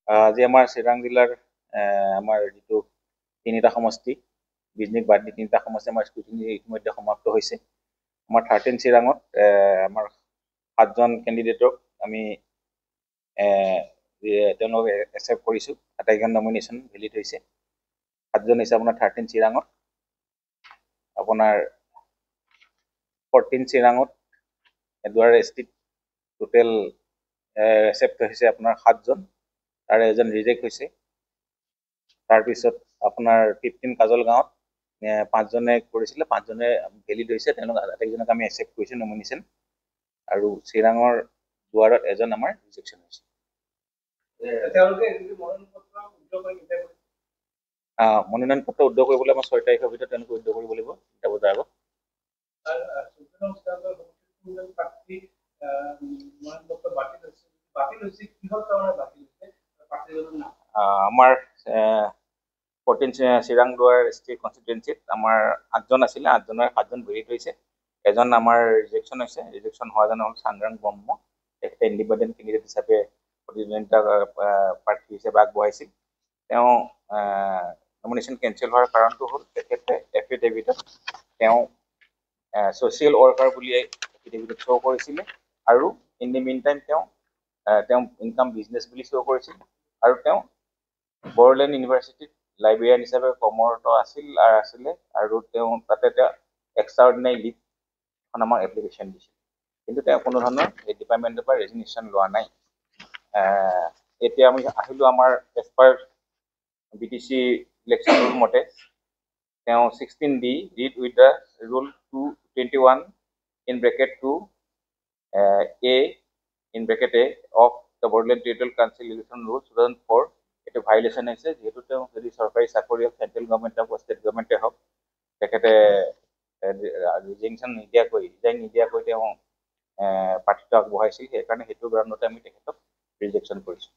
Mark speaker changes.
Speaker 1: আজি আমাৰ চিৰাং জিলাৰ আমাৰ যিটো তিনিটা সমষ্টি বিজনিক বাদ দি তিনিটা সমষ্টি আমাৰ স্কুটিনি ইতিমধ্যে সমাপ্ত হৈছে। আমাৰ 13 চিৰাঙত আমাৰ 7জন কেণ্ডিডেটক আমি তেওঁলোকক একচেপ্ট কৰিছোঁ। 28খন নমিনেশ্যন ভেলিড হৈছে। 7জন হৈছে আপোনাৰ 13 চিৰাঙত, আপোনাৰ 14 চিৰাঙত এডুৱাৰ এছটিত টোটেল একচেপ্ট হৈছে আপোনাৰ 7জন, তাৰে এজন ৰিজেক্ট হৈছে। তাৰপিছত আপোনাৰ 15 কাজল গাঁৱত 5জনে কৰিছিলে, 5জনে ভেলিড হৈছে, তেওঁলোক আটাইকেইজনক আমি একচেপ্ট কৰিছোঁ নমিনেশ্যন। আৰু চিৰাঙৰ দুৱাৰত এজন আমাৰ ৰিজেকশ্যন হৈছে। মনোনয়ন পত্ৰ উদ্যোগ কৰিবলৈ আমাৰ 6 তাৰিখৰ ভিতৰত তেওঁলোকে উদ্যোগ কৰিব লাগিব 3টা বজাৰ আগত। আমাৰ 14 চিৰাং দুৱাৰ ষ্টেট কনষ্টিটুৱেঞ্চিত আমাৰ 8জন আছিলে, 8জনৰ 7জন ভেলিড হৈছে, এজন আমাৰ ৰিজেকশ্যন হৈছে। ৰিজেকশ্যন হোৱাজন হ'ল চাংগ্ৰাং ব্ৰহ্ম, তেখেতে ইণ্ডিপেণ্ডেণ্ট কেণ্ডিডেট হিচাপে প্ৰতিদ্বন্দ্বিতা প্ৰাৰ্থী হিচাপে আগবঢ়াইছিল। তেওঁ নমিনেশ্যন কেঞ্চেল হোৱাৰ কাৰণটো হ'ল তেখেতে এফিডেভিটত তেওঁ ছ'চিয়েল ৱৰ্কাৰ বুলি এফিডেভিটত শ্ব' কৰিছিলে, আৰু ইন দি মিন টাইম তেওঁ ইনকাম বিজনেছ বুলি শ্ব' কৰিছিল, আৰু তেওঁ বড়োলেণ্ড ইউনিভাৰ্চিটিত লাইব্ৰেৰিয়ান হিচাপে কৰ্মৰত আছিলে, আৰু তেওঁ তাতে এক্সট্ৰা অৰ্ডিনাৰী লিভ এখন আমাক এপ্লিকেশ্যন দিছিল, কিন্তু তেওঁ কোনো ধৰণৰ এই ডিপাৰ্টমেণ্টৰ পৰা ৰেজিগনেশ্যন লোৱা নাই। এতিয়া আমি আহিলোঁ আমাৰ as per BTC election rule মতে তেওঁ 16D read with the rule 221 in bracket 2 A in bracket A of the Bodoland territorial council election rule 2004 এইটো ভাইলেশ্যন হৈছে, যিহেতু তেওঁ যদি চৰকাৰী চাকৰি চেণ্ট্ৰেল গভৰ্ণমেণ্টে হওক বা ষ্টেট গভৰ্ণমেণ্টে হওক তেখেতে ৰিজিগনেশ্যন নিদিয়াকৈ তেওঁ প্ৰাৰ্থিত্ব আগবঢ়াইছিল, সেইকাৰণে সেইটো কাৰণতে আমি তেখেতক ৰিজেকশ্যন কৰিছোঁ।